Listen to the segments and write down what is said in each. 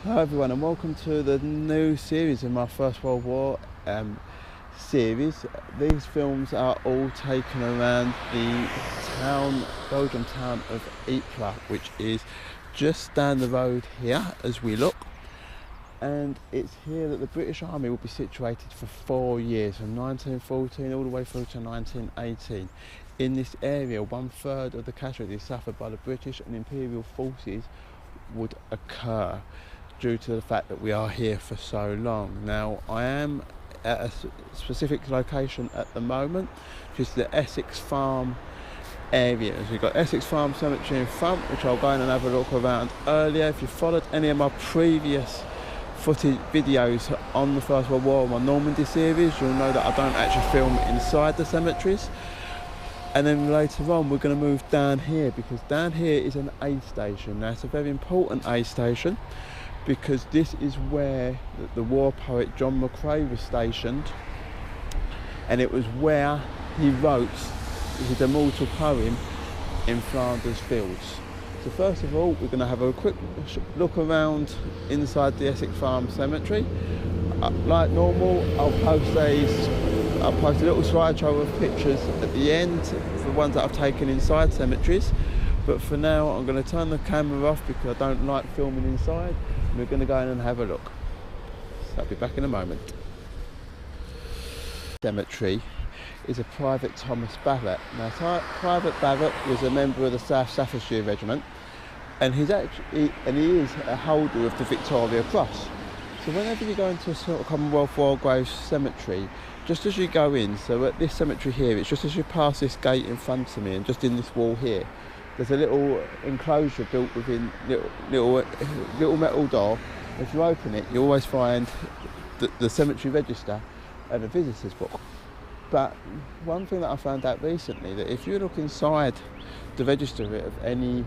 Hello everyone, and welcome to the new series in my First World War series. These films are all taken around the Belgian town of Ypres, which is just down the road here as we look. And it's here that the British Army will be situated for 4 years, from 1914 all the way through to 1918. In this area, 1/3 of the casualties suffered by the British and Imperial forces would occur, due to the fact that we are here for so long. Now, I am at a specific location at the moment, which is the Essex farm area. So we've got Essex Farm Cemetery in front, which I'll go in and have a look around earlier. If you followed any of my previous footage videos on the First World War, my Normandy series, you'll know that I don't actually film inside the cemeteries. And then later on we're going to move down here, because down here is an aid station. Now, it's a very important aid station, because this is where the war poet John McCrae was stationed, and it was where he wrote his immortal poem in Flanders Fields. So first of all, we're going to have a quick look around inside the Essex Farm Cemetery. Like normal, I'll post a little slideshow of pictures at the end, the ones that I've taken inside cemeteries. But for now, I'm going to turn the camera off because I don't like filming inside. We're going to go in and have a look. So I'll be back in a moment. Cemetery is a Private Thomas Barrett. Now, Private Barrett was a member of the South Staffordshire Regiment, and he is a holder of the Victoria Cross. So whenever you go into a sort of Commonwealth War Graves cemetery, just as you go in, so at this cemetery here, it's just as you pass this gate in front of me, and just in this wall here, there's a little enclosure built within little metal door. If you open it, you always find the cemetery register and a visitor's book. But one thing that I found out recently, that if you look inside the register of any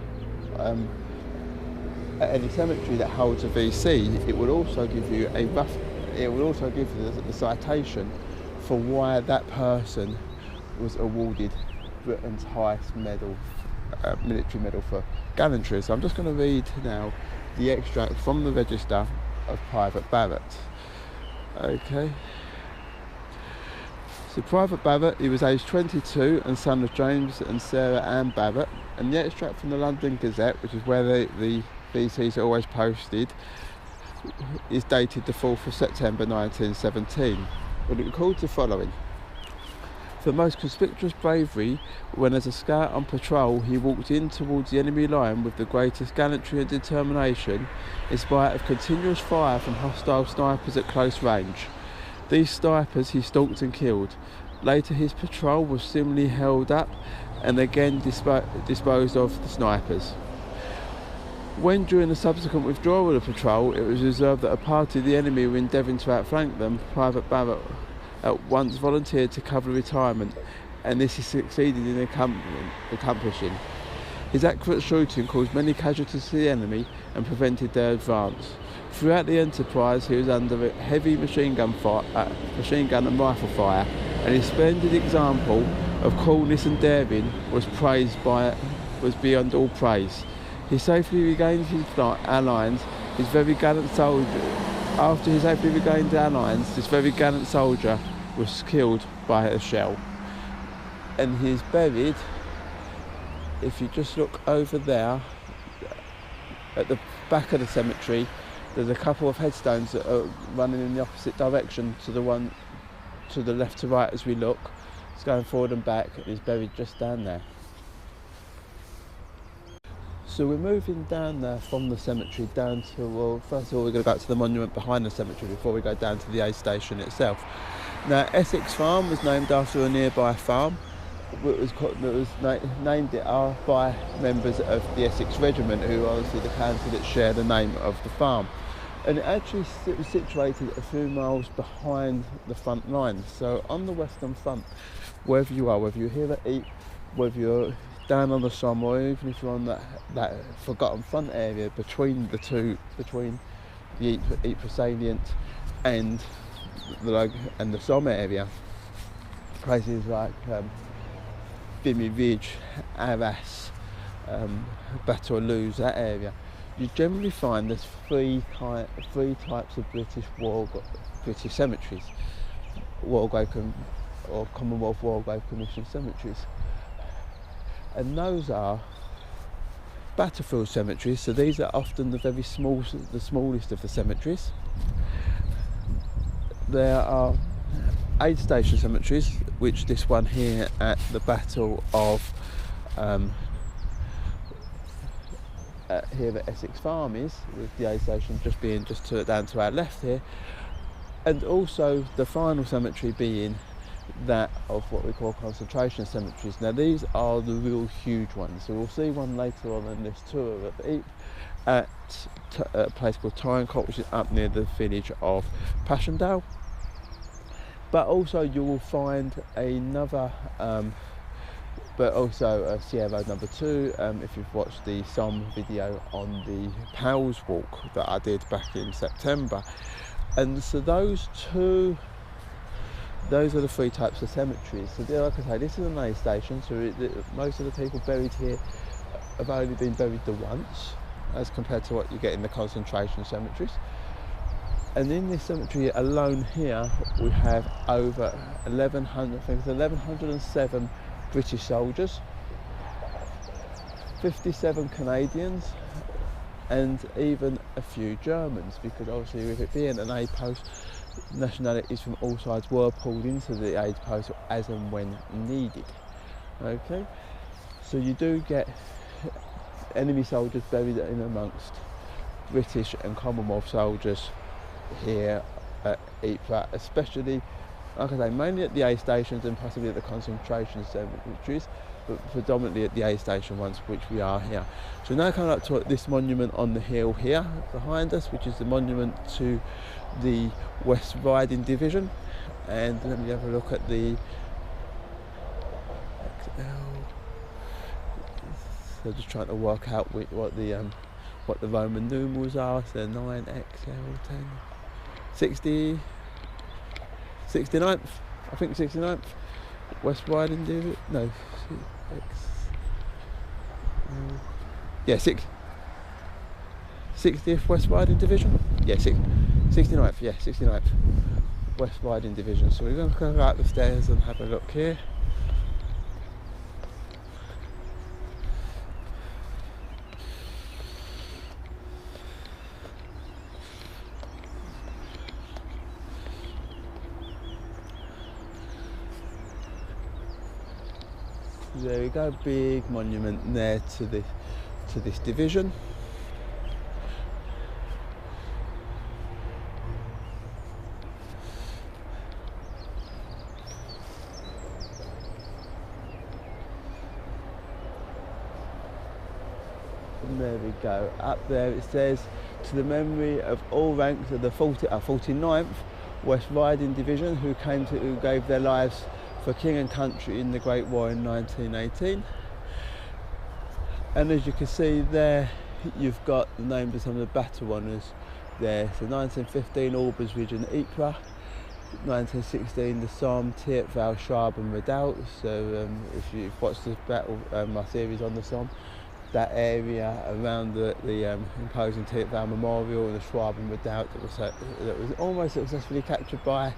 cemetery that holds a VC, it will also give you the citation for why that person was awarded Britain's highest medal, military medal for gallantry. So I'm just going to read now the extract from the register of Private Barrett. Okay. So Private Barrett, he was aged 22 and son of James and Sarah Ann Barrett. And the extract from the London Gazette, which is where the VCs are always posted, is dated the 4th of September 1917. But it records the following. For most conspicuous bravery, when as a scout on patrol he walked in towards the enemy line with the greatest gallantry and determination, in spite of continuous fire from hostile snipers at close range. These snipers he stalked and killed. Later his patrol was similarly held up and again disposed of the snipers. When during the subsequent withdrawal of the patrol it was observed that a party of the enemy were endeavouring to outflank them, Private Barrett at once volunteered to cover retirement, and this he succeeded in accomplishing. His accurate shooting caused many casualties to the enemy and prevented their advance. Throughout the enterprise he was under heavy machine gun and rifle fire, and his splendid example of coolness and daring was beyond all praise. He safely regained his lines. After he safely regained our lines, this very gallant soldier was killed by a shell. And he is buried, if you just look over there, at the back of the cemetery, there's a couple of headstones that are running in the opposite direction to the one to the left to right as we look. It's going forward and back, and he's buried just down there. So we're moving down there from the cemetery down to, well, first of all we're going to go to the monument behind the cemetery before we go down to the aid station itself. Now, Essex Farm was named after a nearby farm. It was named by members of the Essex Regiment, who obviously the county that share the name of the farm. And it actually was situated a few miles behind the front line. So on the western front, wherever you are, whether you're here at Ypres, whether you're down on the Somme, or even if you're on that forgotten front area between the Ypres Salient and the Somme area, places like Vimy Ridge, Arras, Bateau Luz, that area, you generally find there's three types of British cemeteries, or Commonwealth War Grave Commission cemeteries, and those are battlefield cemeteries. So these are often the smallest of the cemeteries. There are aid station cemeteries, which this one here at the Battle of here at Essex Farm is, with the aid station down to our left here, and also the final cemetery being that of what we call concentration cemeteries. Now these are the real huge ones, so we'll see one later on in this tour at a place called Tyncott, which is up near the village of Passchendaele. But also you will find another but also Sierra number 2, if you've watched the Somme video on the Pals Walk that I did back in September. And so those are the three types of cemeteries. So like I say, this is an aid station, so most of the people buried here have only been buried the once, as compared to what you get in the concentration cemeteries. And in this cemetery alone here, we have over 1,107 British soldiers, 57 Canadians, and even a few Germans, because obviously with it being an aid post, nationalities from all sides were pulled into the aid post as and when needed. Okay, so you do get enemy soldiers buried in amongst British and Commonwealth soldiers here at Ypres, especially, like I say, mainly at the aid stations and possibly at the concentration cemeteries, but predominantly at the aid station ones, which we are here. So now coming up to this monument on the hill here behind us, which is the monument to the West Riding Division, and let me have a look at the XL. So just trying to work out what the Roman numerals are. So 9XL 10 60 69th, I think 69th West Riding Division. No, yeah, 60th West Riding Division. Yeah, 69th. Yeah, 69th West Riding Division. So we're going to go up the stairs and have a look here. There we go, big monument there to this division. And there we go. Up there it says, to the memory of all ranks of the 49th West Riding Division who gave their lives for king and country in the Great War in 1918. And as you can see there, you've got the names of some of the battle honours there. So 1915 Aubers Ridge and Ypres, 1916 the Somme, Tietval, Schwab and Redoubt. So if you've watched this battle, my series on the Somme, that area around the imposing Tietval Memorial and the Schwab and Redoubt that was almost successfully captured by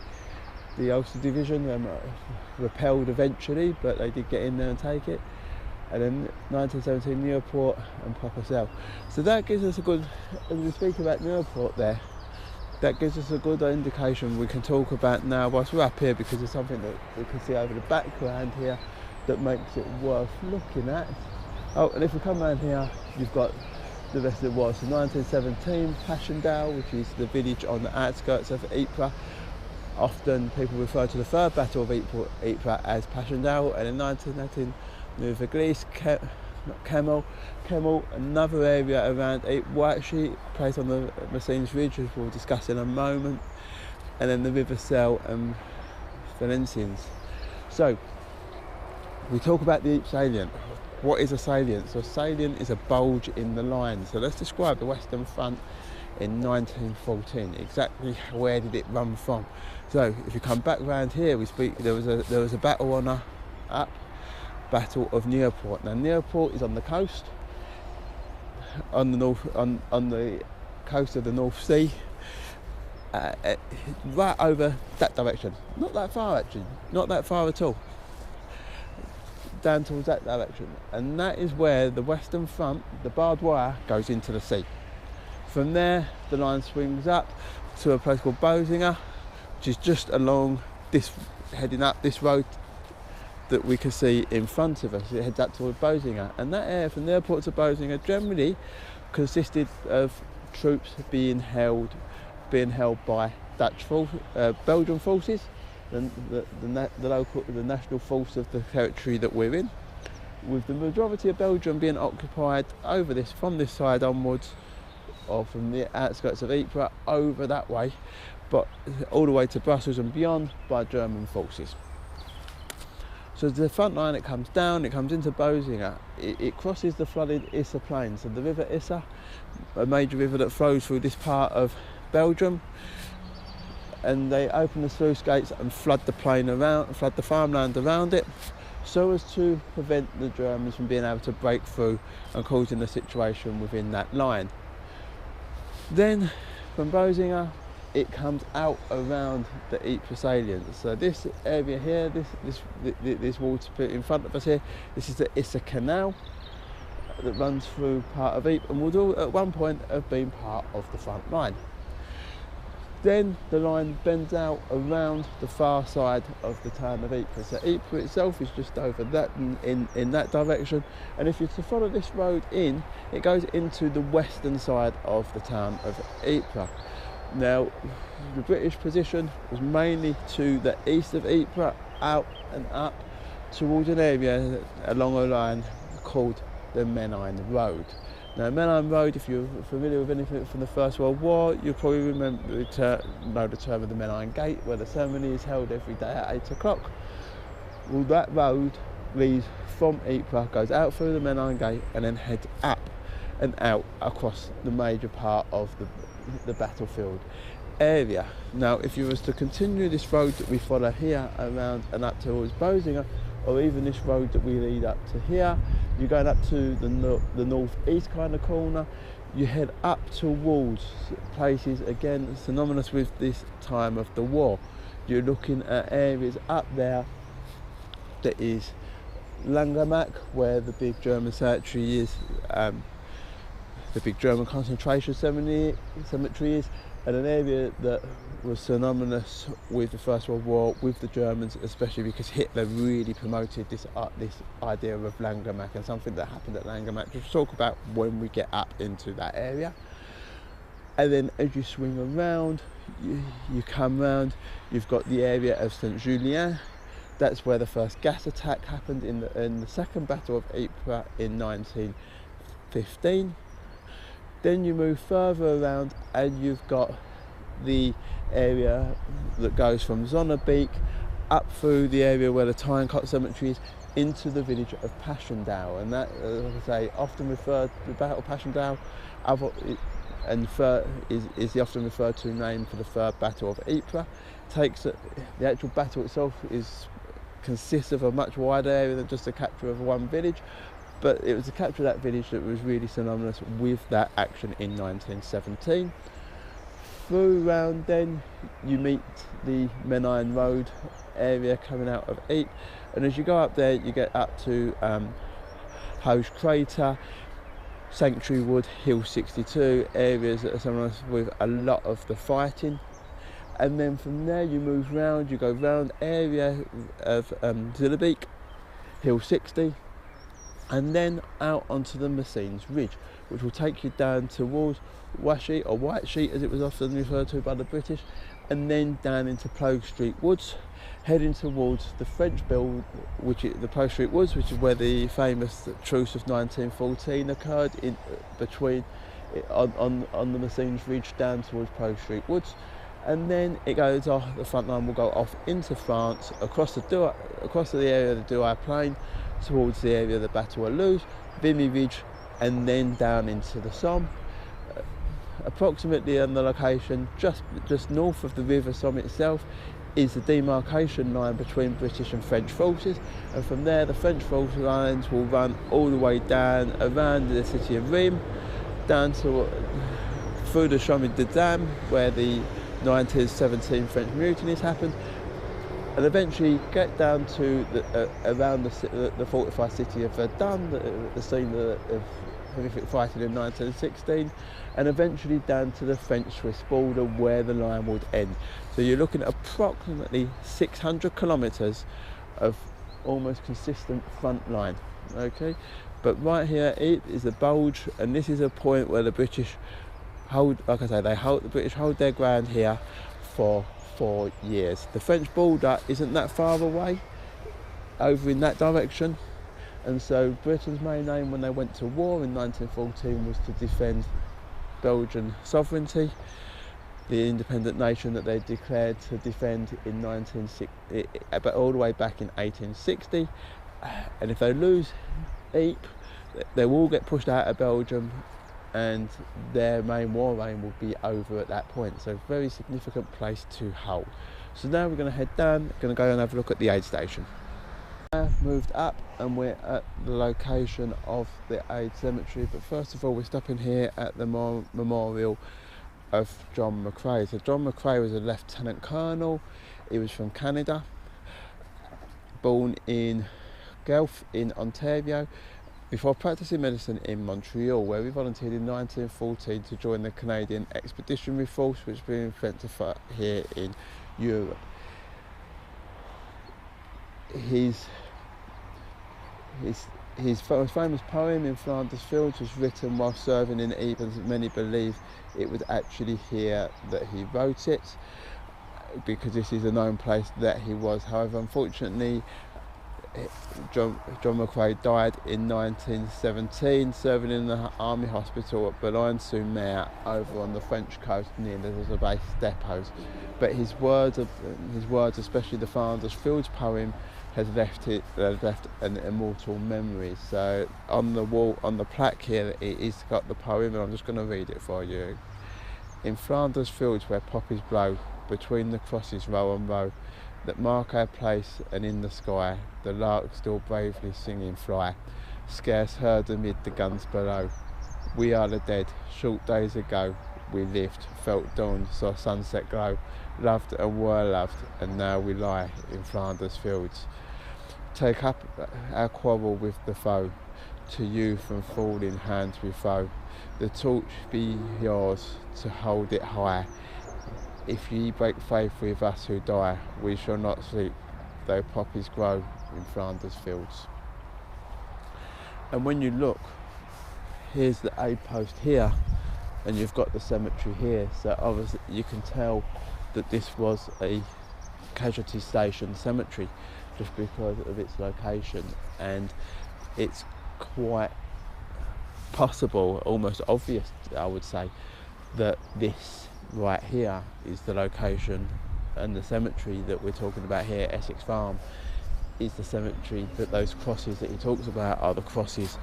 the Ulster Division, repelled eventually, but they did get in there and take it. And then 1917 Nieuport and Popocell. So that gives us a good, as we speak about Nieuport there, that gives us a good indication we can talk about now whilst we're up here, because there's something that we can see over the background here that makes it worth looking at. Oh, and if we come around here, you've got the rest of the war. So 1917 Passchendaele, which is the village on the outskirts of Ypres. Often people refer to the third battle of Ypres as Passchendaele, and in 1918 Neuve Kemmel, another area around White Sheet, placed on the Messines Ridge, which we'll discuss in a moment, and then the River Selle and Valenciennes. So we talk about the Ypres salient. What is a salient? So a salient is a bulge in the line. So let's describe the Western Front in 1914. Exactly where did it run from? So if you come back round here, there was a battle honour up, Battle of Nieuport. Now Nieuport is on the coast. on the coast of the North Sea, right over that direction. Not that far actually, not that far at all. Down towards that direction, and that is where the western front, the barbed wire, goes into the sea. From there, the line swings up to a place called Bosinger, which is just along this, heading up this road that we can see in front of us. It heads up towards Bosinger, and that area from the airport to Bosinger generally consisted of troops being held by Belgian forces, the national force of the territory that we're in, with the majority of Belgium being occupied over this, from this side onwards, or from the outskirts of Ypres over that way, but all the way to Brussels and beyond, by German forces. So the front line, it comes down, it comes into Bosinger, it crosses the flooded Ypres plain. So the river Ypres, a major river that flows through this part of Belgium, and they open the sluice gates and flood the farmland around it, so as to prevent the Germans from being able to break through and causing a situation within that line. Then from Bosinger, it comes out around the Ypres Salient. So this area here, this water in front of us here, this is the Ypres Canal that runs through part of Ypres and would all at one point have been part of the front line. Then the line bends out around the far side of the town of Ypres. So Ypres itself is just over that in that direction, and if you're to follow this road in, it goes into the western side of the town of Ypres. Now, the British position was mainly to the east of Ypres, out and up towards an area along a line called the Menine Road. Now, Menine Road, if you're familiar with anything from the First World War, you'll probably know the term of the Menine Gate, where the ceremony is held every day at 8 o'clock. Well, that road leads from Ypres, goes out through the Menine Gate, and then heads up and out across the major part of the battlefield area. Now, if you was to continue this road that we follow here around and up towards Bosinger, or even this road that we lead up to here, you're going up to the northeast kind of corner, you head up towards places again synonymous with this time of the war. You're looking at areas up there that is Langemak, where the big German cemetery is, the big German concentration cemetery is, and an area that was synonymous with the First World War, with the Germans, especially because Hitler really promoted this idea of Langemak, and something that happened at Langemak, which we'll talk about when we get up into that area. And then as you swing around, you come round, you've got the area of St. Julien. That's where the first gas attack happened in the Second Battle of Ypres in 1915. Then you move further around and you've got the area that goes from Zonnebeek up through the area where the Tynecott Cemetery is, into the village of Passchendaele, and that, like I say, often referred to the Battle of Passchendaele, is the often referred to name for the Third Battle of Ypres. The actual battle itself consists of a much wider area than just the capture of one village, but it was the capture of that village that was really synonymous with that action in 1917. Through round then, you meet the Menine Road area coming out of Ypres, and as you go up there, you get up to Hoge Crater, Sanctuary Wood, Hill 62, areas that are synonymous with a lot of the fighting. And then from there you move round, you go round area of Zillebeek, Hill 60, and then out onto the Messines Ridge, which will take you down towards Washi, or White Sheet as it was often referred to by the British, and then down into Plough Street Woods, heading towards the French build, the Plough Street Woods, which is where the famous truce of 1914 occurred, on the Messines Ridge down towards Plough Street Woods. And then it goes off, the front line will go off into France, across the area of the Douai Plain, towards the area of the Battle of Loos, Vimy Ridge, and then down into the Somme. Approximately on the location just north of the River Somme itself is the demarcation line between British and French forces, and from there the French force lines will run all the way down around the city of Rheims, down to through the Chemin des Dames, where the 1917 French mutinies happened, and eventually get down to around the fortified city of Verdun, the scene of horrific fighting in 1916, and eventually down to the French-Swiss border where the line would end. So you're looking at approximately 600 kilometres of almost consistent front line, okay? But right here is the bulge, and this is a point where the British hold, like I say, the British hold their ground here for 4 years. The French border isn't that far away, over in that direction, and so Britain's main aim when they went to war in 1914 was to defend Belgian sovereignty, the independent nation that they declared to defend in 1960, but all the way back in 1860. And if they lose Ypres, they will get pushed out of Belgium, and their main war aim will be over at that point. So very significant place to hold. So now we're going to head down, going to go and have a look at the aid station. Moved up and we're at the location of the aid cemetery, but first of all we're stopping here at the memorial of John McCrae. So John McCrae was a lieutenant colonel. He was from Canada, born in Guelph in Ontario, before practicing medicine in Montreal, where he volunteered in 1914 to join the Canadian Expeditionary Force, which was being sent to fight here in Europe. His famous poem in Flanders Fields was written while serving in Ypres. Many believe it was actually here that he wrote it, because this is a known place that he was. However, unfortunately, John McCrae died in 1917 serving in the army hospital at Boulogne-sur-Mer over on the French coast near the base depots. But his words, especially the Flanders Fields poem, has left an immortal memory. So on the wall, on the plaque here, it's got the poem, and I'm just going to read it for you. In Flanders Fields where poppies blow, between the crosses row on row, that mark our place, and in the sky the lark still bravely singing fly, scarce heard amid the guns below. We are the dead, short days ago we lived, felt dawn, saw sunset glow, loved and were loved, and now we lie in Flanders Fields. Take up our quarrel with the foe, to you from falling hands we throw, the torch be yours to hold it high. If ye break faith with us who die, we shall not sleep, though poppies grow in Flanders Fields. And when you look, here's the aid post here, and you've got the cemetery here, so obviously you can tell that this was a casualty station cemetery just because of its location, and it's quite possible, almost obvious I would say, that this right here is the location, and the cemetery that we're talking about here, Essex Farm, is the cemetery that those crosses that he talks about are the crosses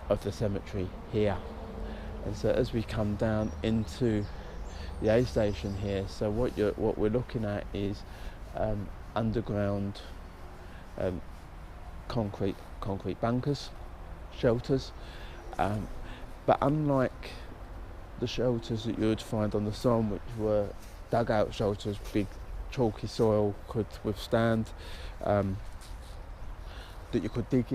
of the cemetery here. And so as we come down into the aid station here, so what we're looking at is underground concrete bunkers, shelters, but unlike the shelters that you would find on the Somme, which were dugout shelters, big chalky soil could withstand, that you could dig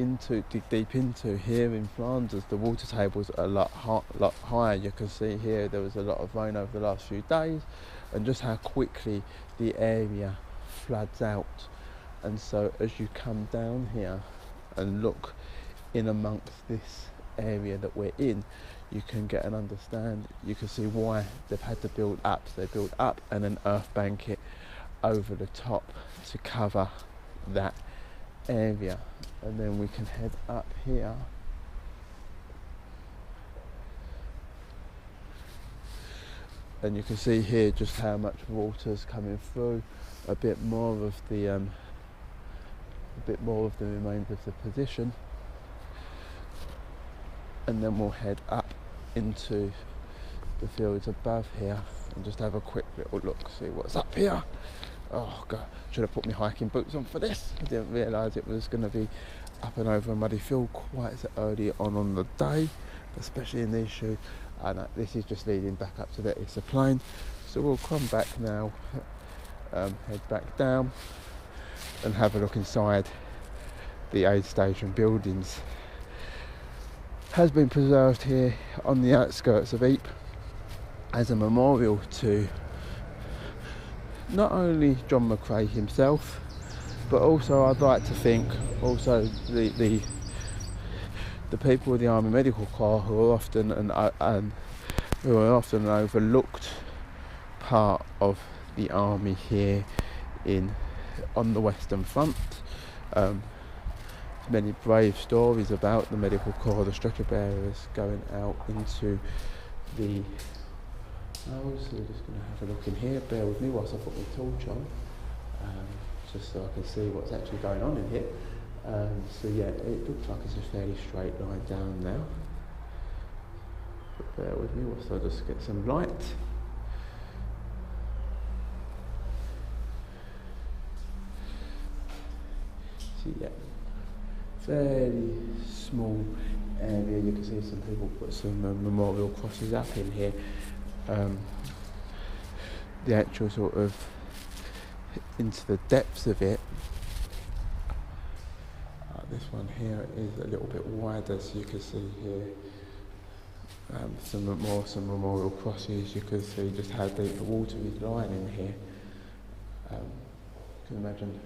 deep into. Here in Flanders, the water table's a lot higher. You can see here there was a lot of rain over the last few days, and just how quickly the area floods out. And so as you come down here and look in amongst this area that we're in, you can get an understand. You can see why they've had to build up. So they built up and an earth blanket over the top to cover that area. And then we can head up here, and you can see here just how much water's coming through. A bit more of the remains of the position, and then we'll head up into the fields above here and just have a quick little look, see what's up here. Oh god, should have put my hiking boots on for this. I didn't realise it was going to be up and over a muddy field quite so early on the day, especially in these shoes. and this is just leading back up to the Ypres plain. So we'll come back now, head back down and have a look inside the aid station buildings. Has been preserved here on the outskirts of Ypres as a memorial to not only John McCrae himself, but also I'd like to think also the people of the Army Medical Corps who are often an overlooked part of the army here on the Western Front. Many brave stories about the Medical Corps, the stretcher bearers going out into the... So we're just going to have a look in here. Bear with me whilst I put my torch on, just so I can see what's actually going on in here. So yeah, it looks like it's a fairly straight line down now. But bear with me whilst I just get some light. So yeah, fairly small area. You can see some people put some memorial crosses up in here. The actual sort of into the depths of it. This one here is a little bit wider, so you can see here some memorial crosses. You can see just how deep the water is lying in here. You can imagine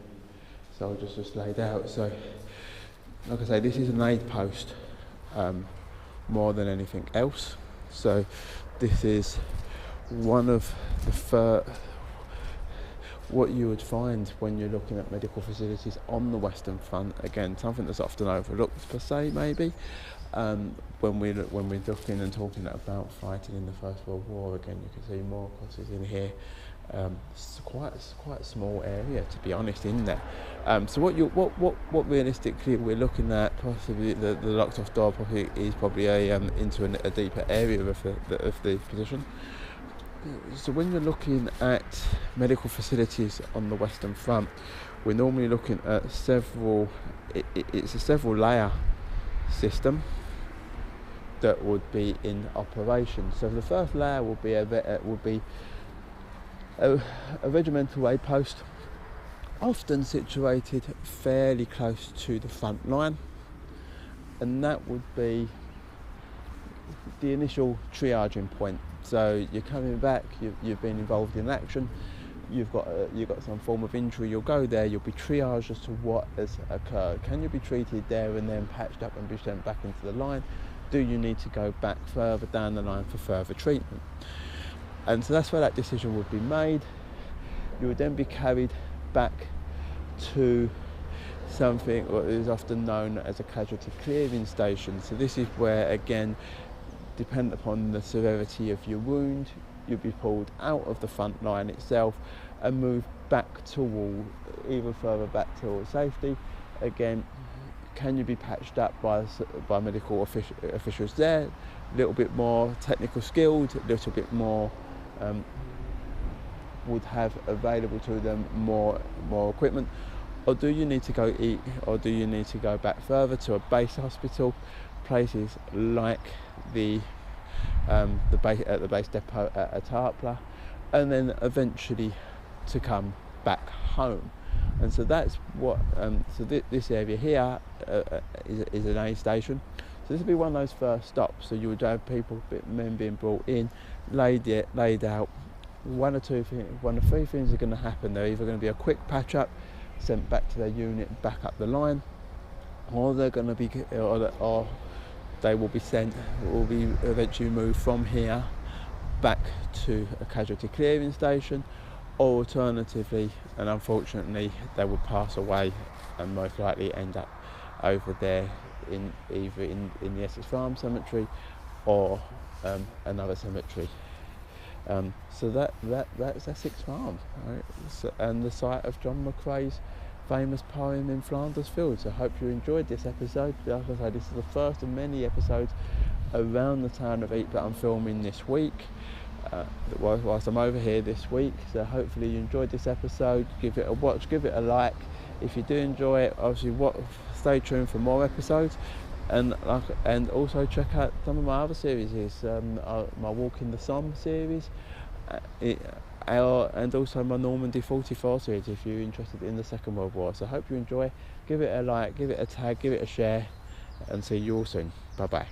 soldiers just laid out. So, like I say, this is an aid post more than anything else. So this is one of the what you would find when you're looking at medical facilities on the Western Front. Again, something that's often overlooked per se, maybe, when we're looking and talking about fighting in the First World War. Again, you can see more crosses in here. It's quite a small area, to be honest, in there. So what realistically we're looking at, possibly the locked off door probably is into a deeper area of the position. So when you're looking at medical facilities on the Western Front, we're normally looking at it's a several layer system that would be in operation. So the first layer will be a regimental aid post, often situated fairly close to the front line, and that would be the initial triaging point. So you're coming back, you've been involved in action, you've got some form of injury, you'll go there, you'll be triaged as to what has occurred. Can you be treated there and then patched up and be sent back into the line? Do you need to go back further down the line for further treatment? And so that's where that decision would be made. You would then be carried back to something what is often known as a casualty clearing station. So this is where, again, depending upon the severity of your wound, you'll be pulled out of the front line itself and moved back toward, even further back towards safety. Again, can you be patched up by medical officials there? A little bit more technical skilled, a little bit more would have available to them more equipment, or do you need to go eat, or do you need to go back further to a base hospital, places like the base depot at Ypres, and then eventually to come back home. And so that's what this area here is an aid station. So this will be one of those first stops. So you would have men being brought in, laid out. One of three things are going to happen. They're either going to be a quick patch up, sent back to their unit, back up the line, or they're going to be, or they will be eventually moved from here back to a casualty clearing station, or alternatively, and unfortunately, they will pass away and most likely end up over there in either in the Essex Farm Cemetery or another cemetery. So that's Essex Farm, right? And the site of John McCrae's famous poem in Flanders Fields. I hope you enjoyed this episode. Like I say, this is the first of many episodes around the town of Ypres that I'm filming this week, whilst I'm over here this week. So hopefully you enjoyed this episode. Give it a watch, give it a like. If you do enjoy it, obviously stay tuned for more episodes. and also check out some of my other series. My Walk in the Somme series, and also my Normandy 44 series if you're interested in the Second World War. So I hope you enjoy. Give it a like, give it a tag, give it a share, and see you all soon. Bye bye.